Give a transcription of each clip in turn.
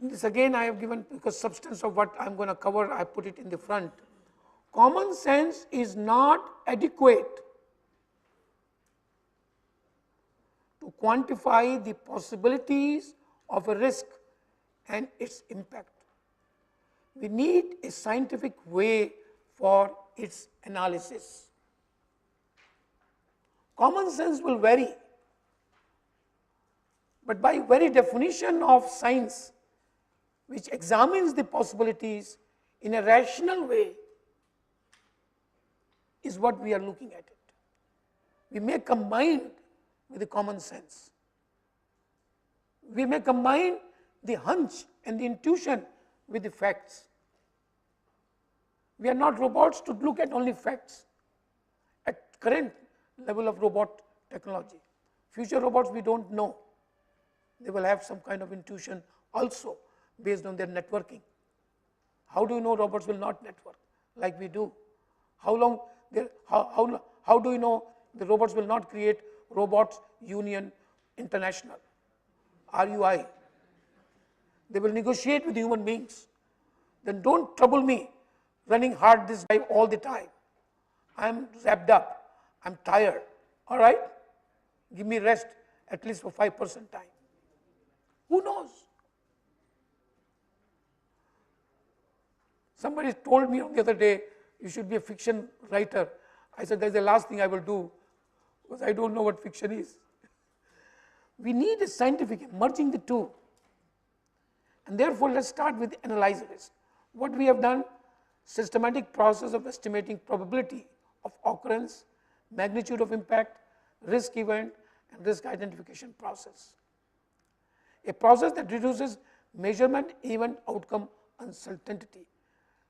In this again I have given, because substance of what I am going to cover, I put it in the front. Common sense is not adequate to quantify the possibilities of a risk and its impact. We need a scientific way for its analysis. Common sense will vary, but by very definition of science, which examines the possibilities in a rational way, is what we are looking at it. We may combine with the common sense. We may combine the hunch and the intuition with the facts. We are not robots to look at only facts at current level of robot technology. Future robots we don't know. They will have some kind of intuition also based on their networking. How do you know robots will not network like we do? How do you know the robots will not create Robots Union International, RUI? They will negotiate with human beings. Then don't trouble me running hard this drive all the time. I am wrapped up, I am tired, all right? Give me rest at least for 5% time. Who knows? Somebody told me on the other day, you should be a fiction writer. I said, that's the last thing I will do, because I don't know what fiction is. We need a scientific, merging the two. And therefore, let's start with analyze risk. What we have done, systematic process of estimating probability of occurrence, magnitude of impact, risk event, and risk identification process. A process that reduces measurement, event, outcome, uncertainty.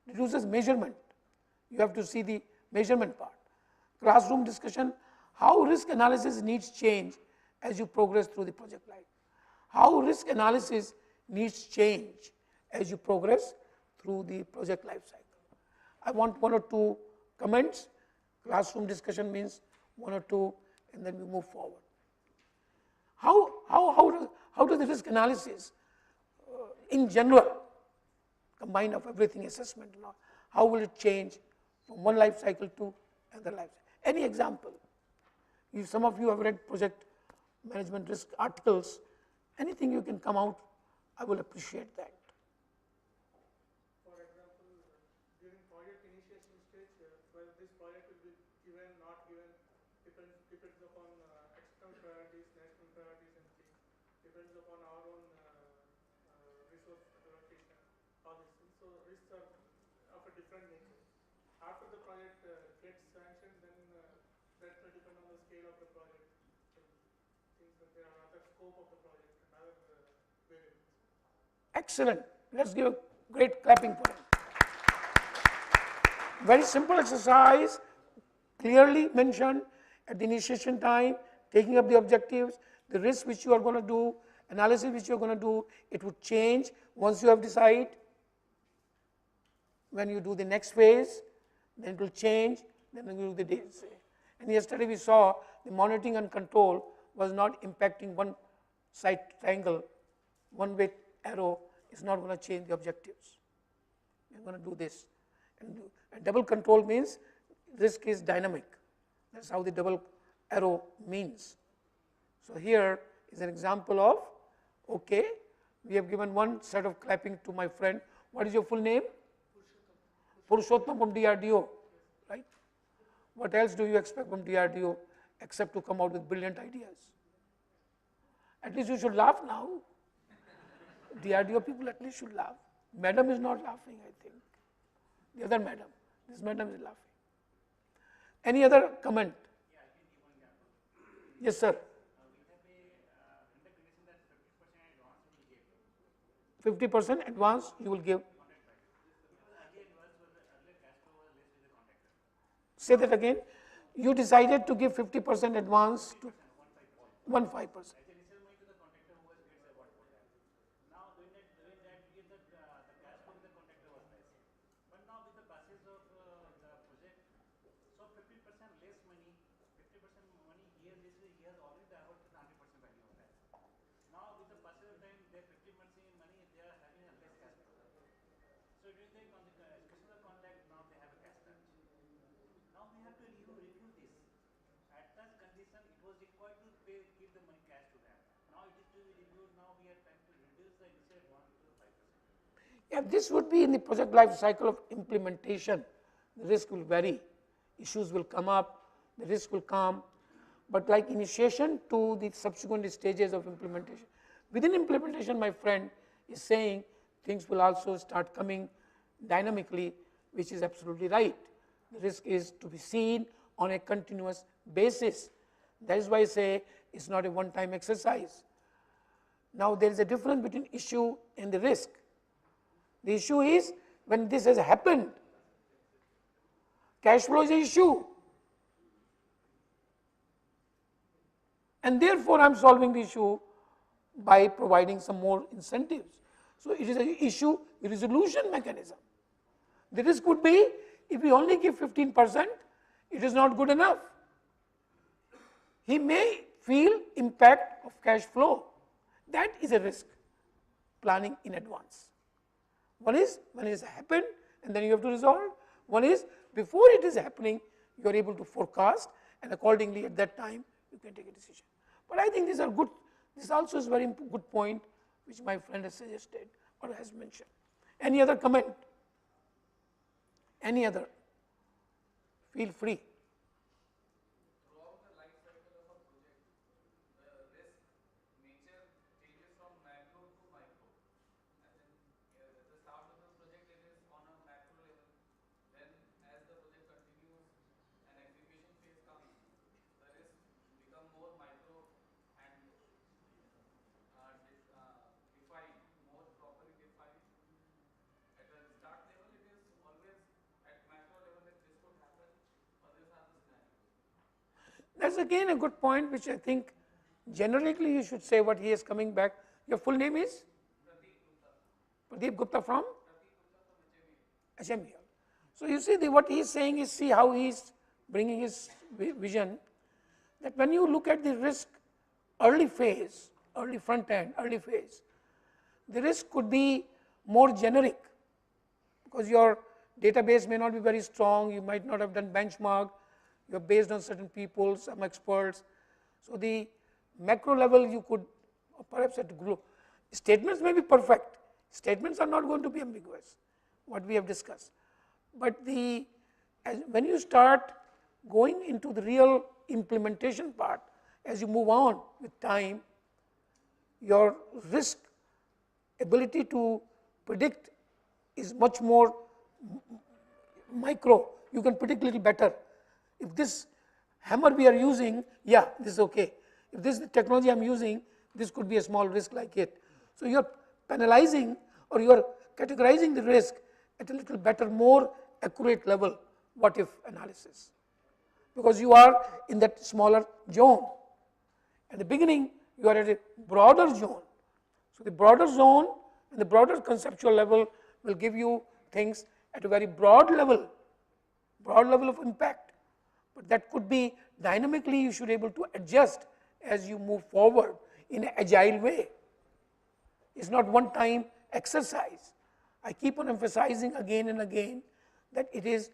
Reduces measurement. You have to see the measurement part. Classroom discussion, how risk analysis needs change as you progress through the project life. How risk analysis needs change as you progress through the project life cycle. I want 1 or 2 comments. Classroom discussion means 1 or 2, and then we move forward. How does the risk analysis in general, combine of everything, assessment and all, how will it change from one life cycle to another life cycle? Any example? If some of you have read project management risk articles, anything you can come out, I will appreciate that. For example, during project initiation stage, whether this project will be given, not given, depends upon external priorities, national priorities, and things. Depends upon our own resource allocation, all these things. So risks are of a different nature. After the project gets sanctioned, then that will depend on the scale of the project. Things that there are other scope of the project and other variables. Excellent. Let's give a great clapping for him. Very simple exercise, clearly mentioned at the initiation time, taking up the objectives, the risks which you are going to do, analysis which you are going to do. It would change once you have decided. When you do the next phase, then it will change, then you do the days. And yesterday we saw the monitoring and control was not impacting one side triangle, one way arrow is not going to change the objectives. We are going to do this. And double control means risk is dynamic. That's how the double arrow means. So here is an example of, okay, we have given one set of clapping to my friend. What is your full name? Purushottam from DRDO, right? What else do you expect from DRDO except to come out with brilliant ideas? At least you should laugh now. DRDO people at least should laugh. Madam is not laughing, I think. The other madam, this madam is laughing. Any other comment? Yeah, I can give one example. Yes, sir. We have a 50% advance you will give. Say that again. You decided to give 50% advance to 15%. Now, doing that, we get the cash flow with the contractor was less. But now with the passage of the project, so 50% less money, 50% money here, he has already diverted 100% value of that. Now with the passage of time, their 50% money, they are having So during the special contact, now they have a cash touch. Now we have to review this. At that condition, it was required to give the money cash to them. Now it is to be reviewed. Now we are trying to reduce the initial 1 to 5%. Yeah, this would be in the project life cycle of implementation. The risk will vary, issues will come up, the risk will come, but like initiation to the subsequent stages of implementation. Within implementation, my friend is saying things will also start coming dynamically, which is absolutely right. The risk is to be seen on a continuous basis. That is why I say it's not a one-time exercise. Now there is a difference between issue and the risk. The issue is when this has happened, cash flow is an issue. And therefore, I am solving the issue by providing some more incentives. So it is an issue resolution mechanism. The risk would be if we only give 15%, it is not good enough. He may feel impact of cash flow. That is a risk, planning in advance. One is when it has happened and then you have to resolve. One is before it is happening, you are able to forecast and accordingly at that time you can take a decision. But I think these are good. This also is a very good point which my friend has suggested or has mentioned. Any other comment? Any other? Feel free. Throughout the life cycle of a project, the risk nature changes from macro to micro. As in, at the start of the project, it is on a macro level. Then, as the project continues and execution phase comes, the risk become more micro and defined, more properly defined. At the start level, it is always at macro level that this could happen, or these are the scenarios. That is again a good point which I think generically you should say what he is coming back. Your full name is? Pradeep Gupta from? HMEL. So you see what he is saying is, see how he is bringing his vision, that when you look at the risk early phase, early front end, early phase, the risk could be more generic because your database may not be very strong, you might not have done benchmark, you are based on certain people, some experts. So the macro level you could perhaps at group. Statements may be perfect, statements are not going to be ambiguous, what we have discussed. But when you start going into the real implementation part, as you move on with time, your risk ability to predict is much more micro. You can predict a little better. If this hammer we are using, yeah, this is okay. If this is the technology I am using, this could be a small risk like it. So you are penalizing or you are categorizing the risk at a little better, more accurate level, what if analysis, because you are in that smaller zone. At the beginning, you are at a broader zone. So the broader zone and the broader conceptual level will give you things at a very broad level of impact. But that could be dynamically you should be able to adjust as you move forward in an agile way. It's not one time exercise. I keep on emphasizing again and again that it is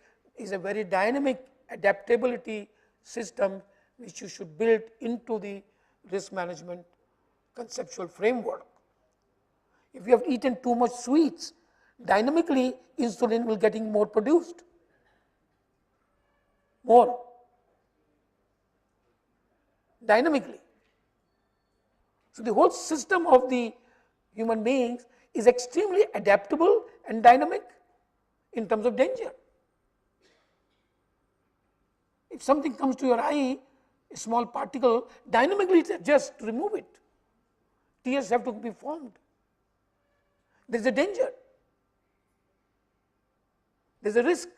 a very dynamic adaptability system which you should build into the risk management conceptual framework. If you have eaten too much sweets, dynamically insulin will getting more produced, more dynamically. So the whole system of the human beings is extremely adaptable and dynamic in terms of danger. If something comes to your eye, a small particle, dynamically it adjusts to remove it. Tears have to be formed. There is a danger. There is a risk.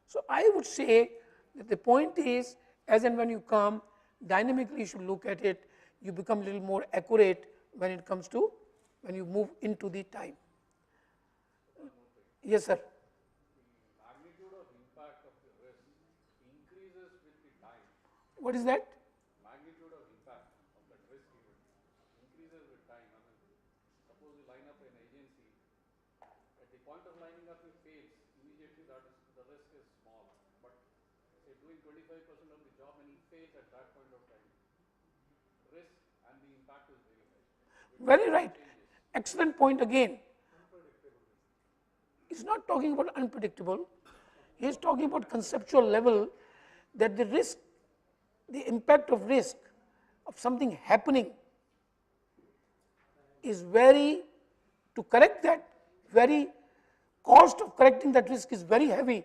So I would say that the point is, as and when you come, dynamically you should look at it, you become a little more accurate when it comes to, when you move into the time. Yes, sir. The magnitude of impact of the risk increases with the time. What is that? Magnitude of impact of that risk even increases with time. I mean, suppose you line up an agency point of lining up if fails, immediately that is, the risk is small. But say doing 25% of the job and he fails at that point of time, risk and the impact is very high. Very right. Excellent point again. He's not talking about unpredictable. He is talking about conceptual level, that the risk, the impact of risk of something happening is very, to correct that, very cost of correcting that risk is very heavy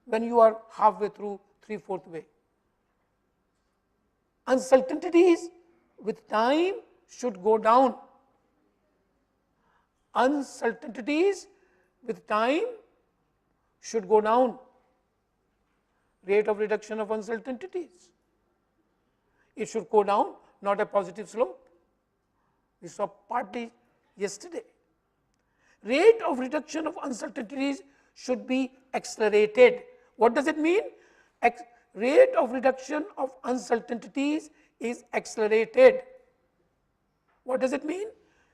when you are halfway through, 3/4 way. Uncertainties with time should go down. Uncertainties with time should go down. Rate of reduction of uncertainties, it should go down, not a positive slope. We saw partly yesterday. Rate of reduction of uncertainties should be accelerated. What does it mean? Rate of reduction of uncertainties is accelerated. What does it mean?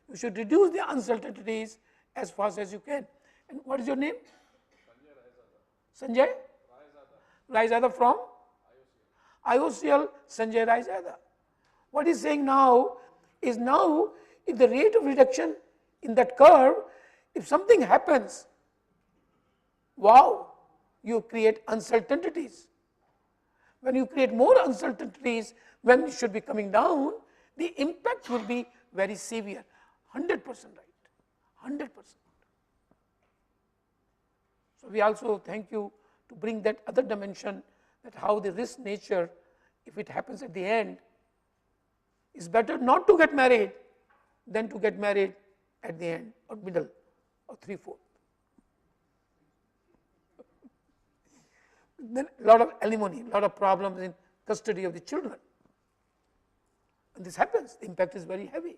You should reduce the uncertainties as fast as you can. And what is your name? Sanjay Raizada from IOCL. Sanjay Raizada. What he's saying now is, now if the rate of reduction in that curve, if something happens, wow, you create uncertainties. When you create more uncertainties, when it should be coming down, the impact will be very severe. 100% right, 100%. So we also thank you to bring that other dimension, that how the risk nature, if it happens at the end, is better not to get married than to get married at the end or middle or 3/4. Then a lot of alimony, a lot of problems in custody of the children. And this happens, the impact is very heavy.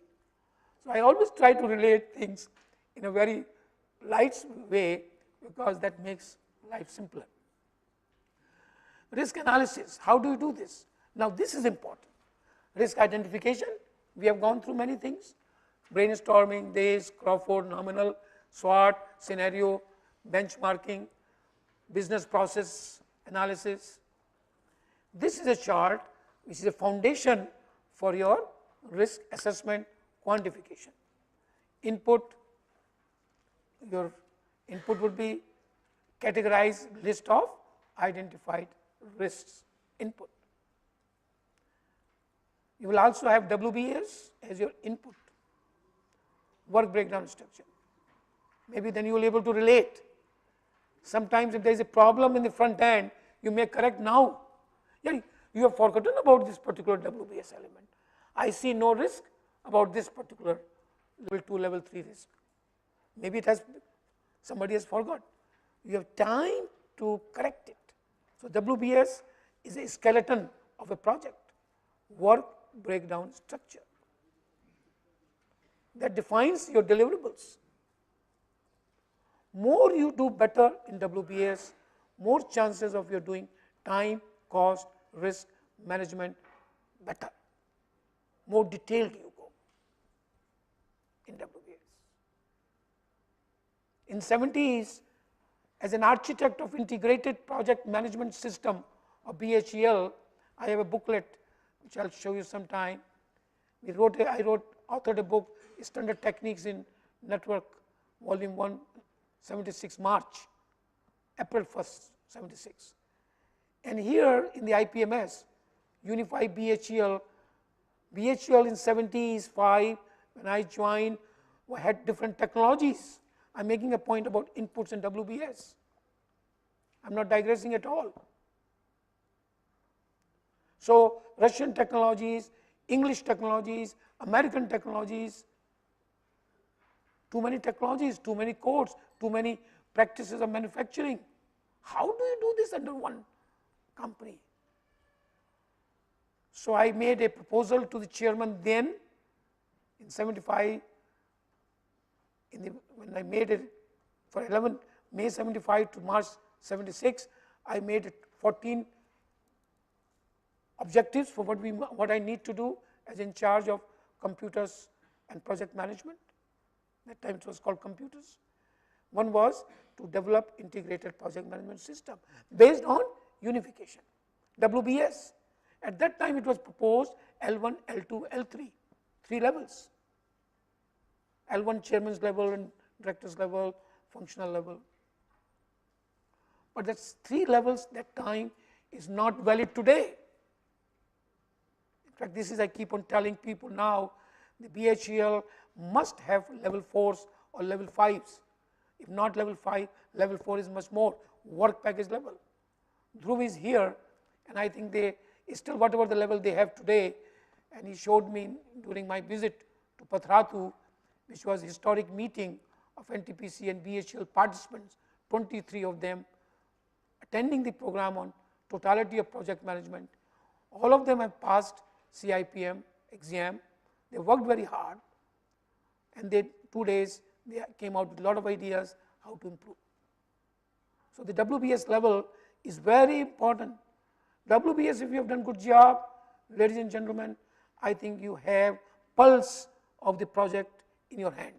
So I always try to relate things in a very light way, because that makes life simpler. Risk analysis, how do you do this? Now this is important. Risk identification, we have gone through many things, brainstorming, this, Crawford, nominal, SWOT, scenario, benchmarking, business process analysis. This is a chart which is a foundation for your risk assessment quantification. Input, your input would be categorized list of identified risks input. You will also have WBS as your input, work breakdown structure. Maybe then you will be able to relate. Sometimes if there is a problem in the front end, you may correct now. Yeah, you have forgotten about this particular WBS element. I see no risk about this particular level 2, level 3 risk. Maybe it has, somebody has forgot. You have time to correct it. So WBS is a skeleton of a project, work breakdown structure, that defines your deliverables. More you do better in WBS, more chances of your doing time, cost, risk management better. More detailed you go in WBS. In 70s, as an architect of integrated project management system of BHEL, I have a booklet which I will show you sometime. I authored a book, Standard Techniques in Network, Volume 1, 76 March, April 1st, 76. And here in the IPMS, Unified BHEL, BHEL in 70s, 5, when I joined, we had different technologies. I am making a point about inputs in WBS. I am not digressing at all. So Russian technologies, English technologies, American technologies, too many technologies, too many codes, too many practices of manufacturing. How do you do this under one company? So I made a proposal to the chairman then in 75, when I made it for 11 May 75 to March 76, I made it 14 objectives for what I need to do as in charge of computers and project management. That time it was called computers. One was to develop integrated project management system based on unification, WBS. At that time it was proposed L1, L2, L3, 3 levels. L1 chairman's level and director's level, functional level. But that's 3 levels that time is not valid today. In fact, this is I keep on telling people now, the BHEL must have level 4s or level 5s. If not level 5, level 4 is much more, work package level. Dhruv is here, and I think they still whatever the level they have today, and he showed me during my visit to Pathratu, which was a historic meeting of NTPC and BHEL participants, 23 of them attending the program on totality of project management. All of them have passed CIPM exam. They worked very hard, and they 2 days they came out with a lot of ideas how to improve. So the WBS level is very important. WBS, if you have done good job, ladies and gentlemen, I think you have pulse of the project in your hand.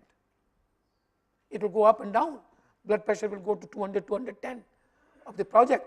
It will go up and down. Blood pressure will go to 200, 210 of the project.